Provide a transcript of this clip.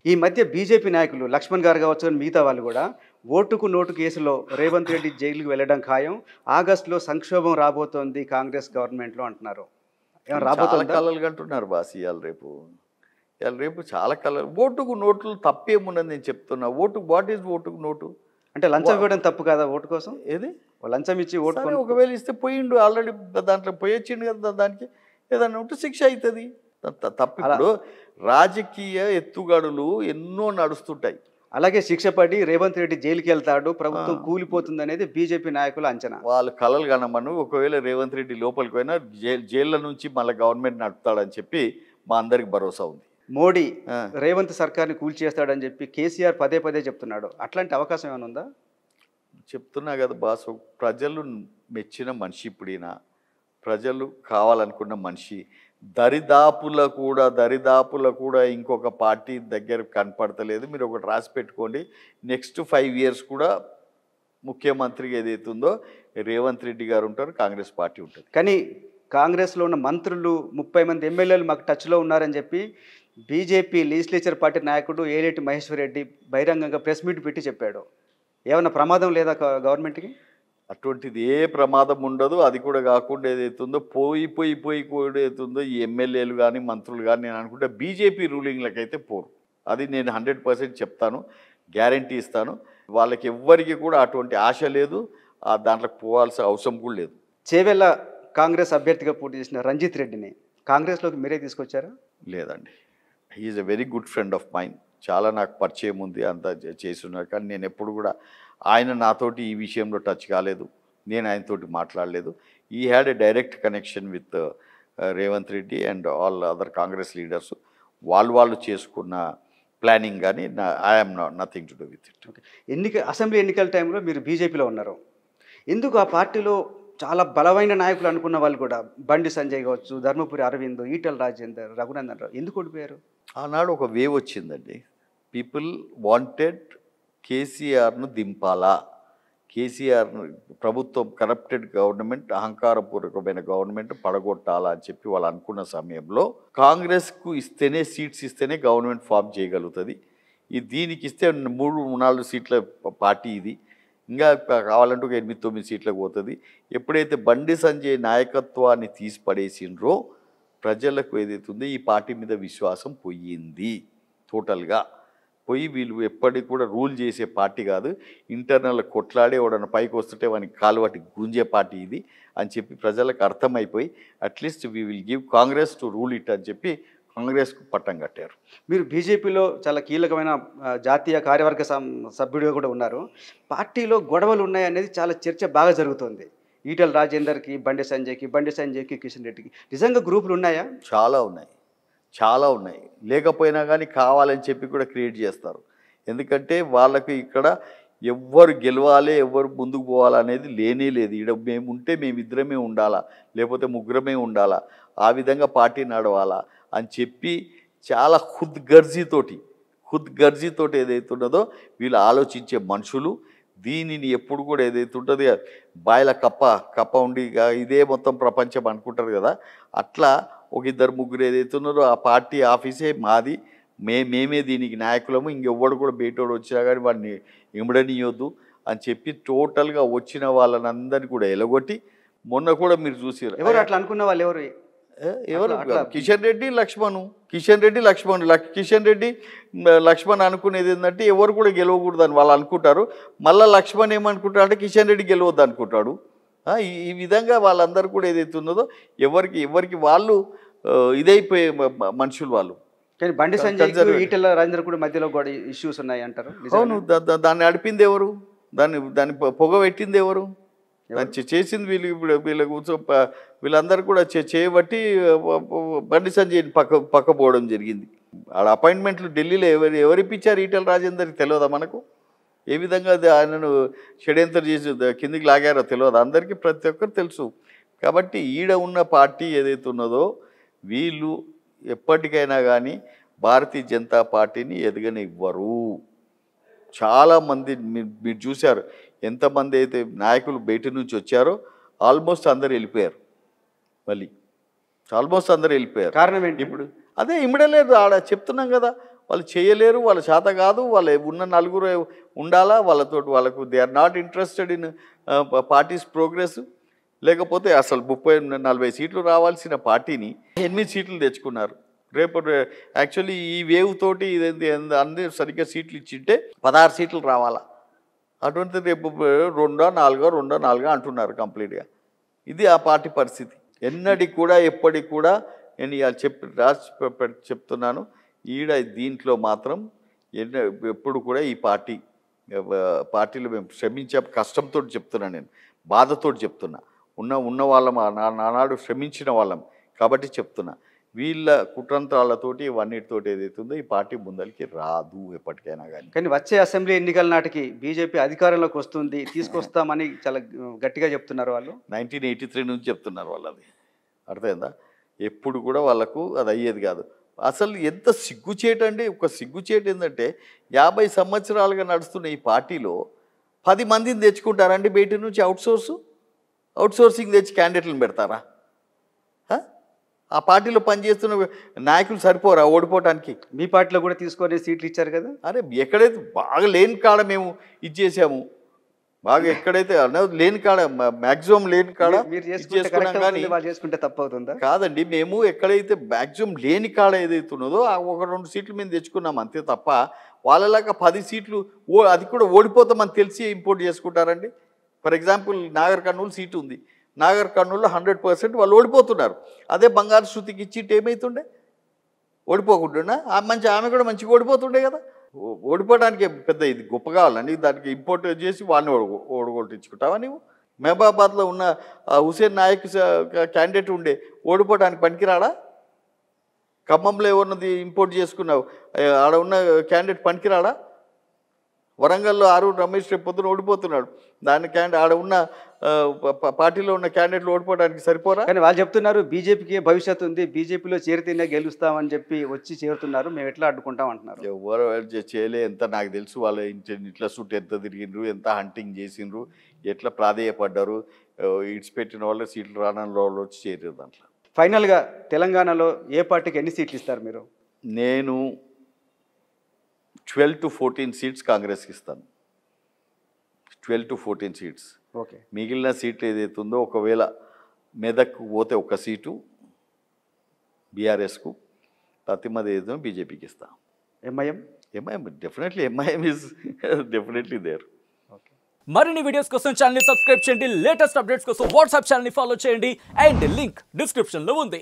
ఈ మధ్య బీజేపీ నాయకులు లక్ష్మణ్ గారు కావచ్చు, మిగతా వాళ్ళు కూడా ఓటుకు నోటు కేసులో రేవంత్ రెడ్డి జైలుకి వెళ్ళడం ఖాయం, ఆగస్టులో సంక్షోభం రాబోతోంది కాంగ్రెస్ గవర్నమెంట్లో అంటున్నారు. ఏమైనా చాలా రాబోతుందా? కళలు కంటున్నారు బాస్. ఇవాళ రేపు చాలా కళలు. ఓటుకు నోట్లు తప్పేమున్నది నేను చెప్తున్నా. వాట్ ఈజ్ ఓటుకు నోటు? అంటే లంచం ఇవ్వడం తప్పు కదా ఓటు కోసం? ఏది లంచం ఇచ్చి ఓటు సరే, ఒకవేళ ఇస్తే పోయిండు, ఆల్రెడీ దాంట్లో పోయొచ్చిండు కదా, దానికి ఏదన్నా ఉంటే శిక్ష అవుతుంది. తప్పు. ఇప్పుడు రాజకీయ ఎత్తుగడులు ఎన్నో నడుస్తుంటాయి. అలాగే శిక్ష పడి రేవంత్ రెడ్డి జైలుకి వెళ్తాడు, ప్రభుత్వం కూలిపోతుంది అనేది బీజేపీ నాయకుల అంచనా. వాళ్ళు కలలు కనమను. ఒకవేళ రేవంత్ రెడ్డి లోపలికి పోయినా జైళ్ళ నుంచి మళ్ళీ గవర్నమెంట్ నడుపుతాడని చెప్పి మా అందరికి భరోసా ఉంది. మోడీ రేవంత్ సర్కార్ని కూల్చేస్తాడని చెప్పి కేసీఆర్ పదే పదే చెప్తున్నాడు. అట్లాంటి అవకాశం ఏమైనా ఉందా? చెప్తున్నా కదా బాసు, ప్రజలు మెచ్చిన మనిషి. ఇప్పుడైనా ప్రజలు కావాలనుకున్న మనిషి. దరిదాపుల కూడా ఇంకొక పార్టీ దగ్గర కనపడతలేదు. మీరు ఒకటి రాసి పెట్టుకోండి, నెక్స్ట్ 5 years కూడా ముఖ్యమంత్రిగా ఏదైతుందో రేవంత్ రెడ్డి గారు ఉంటారు, కాంగ్రెస్ పార్టీ ఉంటుంది. కానీ కాంగ్రెస్లో ఉన్న మంత్రులు 30 మంది ఎమ్మెల్యేలు మాకు టచ్లో ఉన్నారని చెప్పి బీజేపీ లెజిస్లేచర్ పార్టీ నాయకుడు ఏలేటి మహేశ్వర్ రెడ్డి బహిరంగంగా ప్రెస్ మీట్ పెట్టి చెప్పాడు. ఏమైనా ప్రమాదం లేదా గవర్నమెంట్కి? అటువంటిది ఏ ప్రమాదం ఉండదు. అది కూడా కాకుండా ఏదైతుందో పోయి కూడా ఏదైతుందో ఈ ఎమ్మెల్యేలు కానీ మంత్రులు కానీ నేను అనుకుంటే బీజేపీ రూలింగ్లకైతే పోరు. అది నేను 100% చెప్తాను, గ్యారంటీ ఇస్తాను. వాళ్ళకి ఎవ్వరికి కూడా అటువంటి ఆశ లేదు, దాంట్లోకి పోవాల్సిన అవసరం కూడా లేదు. చేవెళ్ళ కాంగ్రెస్ అభ్యర్థిగా పోటీ చేసిన రంజిత్ రెడ్డిని కాంగ్రెస్లోకి మీరే తీసుకొచ్చారా? లేదండి, he's a very good friend of mine. చాలా నాకు పరిచయం ఉంది, అంతా చేస్తున్నారు. కానీ నేను ఎప్పుడు కూడా ఆయన నాతోటి ఈ విషయంలో టచ్ కాలేదు, నేను ఆయనతోటి మాట్లాడలేదు. ఈ had a direct connection with Revanth Reddy and all other Congress leaders. వాళ్ళు చేసుకున్న ప్లానింగ్ కానీ I'm nothing to do with it. Assembly ఎన్నికల టైంలో మీరు బీజేపీలో ఉన్నారు. ఎందుకు ఆ పార్టీలో చాలా బలమైన నాయకులు అనుకున్న వాళ్ళు కూడా బండి సంజయ్ కావచ్చు, ధర్మపురి అరవింద్, ఈటల రాజేందర్, రఘునందన్ రావు ఎందుకు ఓడిపోయారు? ఆనాడు ఒక వేవ్ వచ్చిందండి. పీపుల్ వాంటెడ్ కేసీఆర్ను దింపాలా, కేసీఆర్ను ప్రభుత్వం కరప్టెడ్ గవర్నమెంట్, అహంకారపూర్వకమైన గవర్నమెంట్ పడగొట్టాలా అని చెప్పి వాళ్ళు అనుకున్న సమయంలో కాంగ్రెస్కు ఇస్తేనే, సీట్స్ ఇస్తేనే గవర్నమెంట్ ఫామ్ చేయగలుగుతుంది. దీనికి ఇస్తే 3-4 సీట్ల పార్టీ ఇది, ఇంకా కావాలంటే ఒక 8-9 సీట్లకు పోతుంది. ఎప్పుడైతే బండి సంజయ్ నాయకత్వాన్ని తీసి పడేసిండ్రో ప్రజలకు ఏదైతుందో ఈ పార్టీ మీద విశ్వాసం పోయింది. టోటల్గా పోయి వీళ్ళు ఎప్పటికి కూడా రూల్ చేసే పార్టీ కాదు, ఇంటర్నల్ కొట్లాడే వాడన్న పైకి వస్తుంటే వానికి కాలువటి గుంజే పార్టీ ఇది అని చెప్పి ప్రజలకు అర్థమైపోయి at least we will give Congress to rule it అని చెప్పి కాంగ్రెస్కు పట్టం కట్టారు. మీరు బీజేపీలో చాలా కీలకమైన జాతీయ కార్యవర్గ సభ్యుడిగా కూడా ఉన్నారు. పార్టీలో గొడవలు ఉన్నాయనేది చాలా చర్చ బాగా జరుగుతుంది. ఈటల రాజేందర్కి, బండి సంజయ్కి, కిషన్ రెడ్డికి నిజంగా గ్రూపులు ఉన్నాయా? చాలా ఉన్నాయి. లేకపోయినా కానీ కావాలని చెప్పి కూడా క్రియేట్ చేస్తారు. ఎందుకంటే వాళ్ళకి ఇక్కడ ఎవ్వరు గెలవాలి, ఎవ్వరు ముందుకు పోవాలనేది లేనే లేదు. ఇక్కడ మేమిద్దరమే ఉండాలా, లేకపోతే ముగ్గురమే ఉండాలా, ఆ విధంగా పార్టీ నడవాలా అని చెప్పి చాలా ఖుద్ గర్జీతోటి ఏదైతే ఉన్నదో వీళ్ళు ఆలోచించే మనుషులు. దీనిని ఎప్పుడు కూడా ఏదైతే ఉంటుందో బాయిల కప్ప ఉండి ఇదే మొత్తం ప్రపంచం అనుకుంటారు కదా, అట్లా ఒక 2-3 ఏదైతే ఉన్నారో ఆ పార్టీ ఆఫీసే మాది, మేమే దీనికి నాయకులము, ఇంకెవ్వడు కూడా బయటోడు వచ్చినా కానీ వాడిని ఇమడనియొద్దు అని చెప్పి టోటల్గా వచ్చిన వాళ్ళని అందరినీ కూడా ఎలగొట్టి, మొన్న కూడా మీరు చూసారు ఎవరు అట్లా అనుకున్న వాళ్ళు ఎవరు కిషన్ రెడ్డి లక్ష్మణ్ అనుకునేది ఏంటంటే ఎవరు కూడా గెలవకూడదు అని వాళ్ళు అనుకుంటారు. మళ్ళీ లక్ష్మణ్ ఏమనుకుంటాడు అంటే కిషన్ రెడ్డి గెలవద్దు అనుకుంటాడు. ఈ విధంగా వాళ్ళందరూ కూడా ఏదైతే ఉన్నదో ఎవరికి వాళ్ళు ఇదైపోయే మనుషులు వాళ్ళు. కానీ బండి సంజయ్, ఈటల రాజేందర్ కూడా మధ్యలో కూడా ఇష్యూస్ ఉన్నాయి అంటారు. అవును, దాన్ని నడిపింది ఎవరు, దాన్ని పొగ పెట్టింది ఎవరు, చేసింది వీళ్ళు వీళ్ళందరూ కూడా చేయబట్టి బండి సంజయ్ని పక్క పోవడం జరిగింది. ఆడ అపాయింట్మెంట్లు ఢిల్లీలో ఎవరు ఇప్పించారు ఈటల రాజేందర్కి తెలియదా మనకు? ఏ విధంగా ఆయనను షడ్యంతరం చేసి కిందికి లాగారో తెలియదు అందరికీ, ప్రతి ఒక్కరు తెలుసు. కాబట్టి ఈడ ఉన్న పార్టీ ఏదైతే ఉన్నదో వీళ్ళు ఎప్పటికైనా కానీ భారతీయ జనతా పార్టీని ఎదగనివ్వరు. చాలామంది మీరు చూశారు, ఎంతమంది అయితే నాయకులు బయట నుంచి వచ్చారో ఆల్మోస్ట్ అందరు వెళ్ళిపోయారు. కారణం ఏంటి? ఇప్పుడు అదే ఇమ్మడలేదు. ఆడ చెప్తున్నాం కదా, వాళ్ళు చేయలేరు, వాళ్ళ చేత కాదు, వాళ్ళు ఉన్న నలుగురు ఉండాలా వాళ్ళతోటి, వాళ్ళకు they are not interested in parties progress. లేకపోతే అసలు 30-40 సీట్లు రావాల్సిన పార్టీని 8 సీట్లు తెచ్చుకున్నారు. రేపు యాక్చువల్లీ ఈ వేవ్ తోటి అన్ని సరిగ్గా సీట్లు ఇచ్చింటే 16 సీట్లు రావాలా. అటువంటిది రేపు 2-4 అంటున్నారు కంప్లీట్గా. ఇది ఆ పార్టీ పరిస్థితి. ఎన్నటికి కూడా ఎప్పటికి కూడా నేను ఇవాళ చెప్తున్నాను, దీంట్లో మాత్రం ఎప్పుడు కూడా ఈ పార్టీలో మేము శ్రమించే కష్టంతో చెప్తున్నాను, నేను బాధతో చెప్తున్నా. ఉన్న వాళ్ళం నానాడు శ్రమించిన వాళ్ళం కాబట్టి చెప్తున్నా. వీళ్ళ కుట్రంత్రాలతోటి ఇవన్నిటితోటి ఏదైతుందో ఈ పార్టీ ముందరికి రాదు ఎప్పటికైనా కానీ. కానీ వచ్చే అసెంబ్లీ ఎన్నికల నాటికి బీజేపీ అధికారంలోకి వస్తుంది, తీసుకొస్తామని చాలా గట్టిగా చెప్తున్నారు వాళ్ళు. 1983 నుంచి చెప్తున్నారు వాళ్ళు. అది అర్థమైందా? ఎప్పుడు కూడా వాళ్ళకు అది అయ్యేది కాదు. అసలు ఎంత సిగ్గుచేటండి, ఒక సిగ్గుచేటు ఏంటంటే 50 సంవత్సరాలుగా నడుస్తున్న ఈ పార్టీలో 10 మందిని తెచ్చుకుంటారండి బయట నుంచి, అవుట్సోర్సింగ్ తెచ్చి క్యాండిడేట్లను పెడతారా? ఆ పార్టీలో పనిచేస్తున్న నాయకులు సరిపోరా ఓడిపోవటానికి? మీ పార్టీలో కూడా తీసుకొని సీట్లు ఇచ్చారు కదా. అరే ఎక్కడైతే బాగా లేని కాడ మేము ఇచ్చేసాము, బాగా ఎక్కడైతే లేని కాడ మ్యాక్సిమం లేని కాడ చేసుకుంటే తప్పవుతుందా? కాదండి, మేము ఎక్కడైతే మ్యాక్సిమం లేని కాడ ఏదైతే ఉన్నదో ఆ 1-2 సీట్లు మేము తెచ్చుకున్నాం అంతే తప్ప వాళ్ళలాగా 10 సీట్లు అది కూడా ఓడిపోతామని తెలిసి ఇంపోర్ట్ చేసుకుంటారండి. For example Nagar Kurnool seat ఉంది, నాగర్ కర్నూలులో 100% వాళ్ళు ఓడిపోతున్నారు. అదే బంగారు శృతికి ఇచ్చింటే ఏమవుతుండే? ఓడిపోకుండా ఆమె కూడా మంచిగా ఓడిపోతుండే కదా. ఓడిపోవడానికి పెద్ద ఇది గొప్ప కావాలని దానికి ఇంపోర్ట్ చేసి వాళ్ళని ఓడగొట్టించుకుంటావా నువ్వు? మహబాబాద్లో ఉన్న హుసేన్ నాయక్ క్యాండిడేట్ ఉండే, ఓడిపోవడానికి పనికిరాడా? ఖమ్మంలో ఎవరినది ఇంపోర్ట్ చేసుకున్నావు, ఆడ ఉన్న క్యాండిడేట్ పనికిరాడా? వరంగల్లో ఆరూరు రమేష్ రేపు పొద్దున ఓడిపోతున్నాడు, దాని ఆడ ఉన్న పార్టీలో ఉన్న క్యాండిడేట్లు ఓడిపోవడానికి సరిపోరా? కానీ వాళ్ళు చెప్తున్నారు బీజేపీకి భవిష్యత్తు ఉంది, బీజేపీలో చేరితేనే గెలుస్తామని చెప్పి వచ్చి చేరుతున్నారు, మేము ఎట్లా అడ్డుకుంటాం అంటున్నారు. ఎవరు చేయలే, ఎంత నాకు తెలుసు. వాళ్ళ ఇంట్లో చుట్టూ ఎంత తిరిగిండ్రు, ఎంత హంటింగ్ చేసిండ్రు, ఎట్లా ప్రాధేయపడ్డారు, ఇడిచిపెట్టిన వాళ్ళు సీట్లు రావడం వాళ్ళు వచ్చి చేరారు దాంట్లో. ఫైనల్గా తెలంగాణలో ఏ పార్టీకి ఎన్ని సీట్లు ఇస్తారు మీరు? నేను 12-14 సీట్స్ కాంగ్రెస్కి ఇస్తాను. 12-14 సీట్స్. ఓకే. మిగిలిన సీట్లు ఏదైతే ఉందో ఒకవేళ మెదక్కు పోతే 1 సీటు బీఆర్ఎస్కు, ప్రతిమది ఏదో బీజేపీకి ఇస్తాను. MIM definitely, MIM is definitely there. Okay. మరిన్ని వీడియోస్ కోసం ఛానల్ సబ్స్క్రైబ్ చేయండి, లేటెస్ట్ అప్డేట్స్ కోసం వాట్సాప్ ఛానల్ ఫాలో చేయండి, అండ్ లింక్ డిస్క్రిప్షన్లో ఉంది.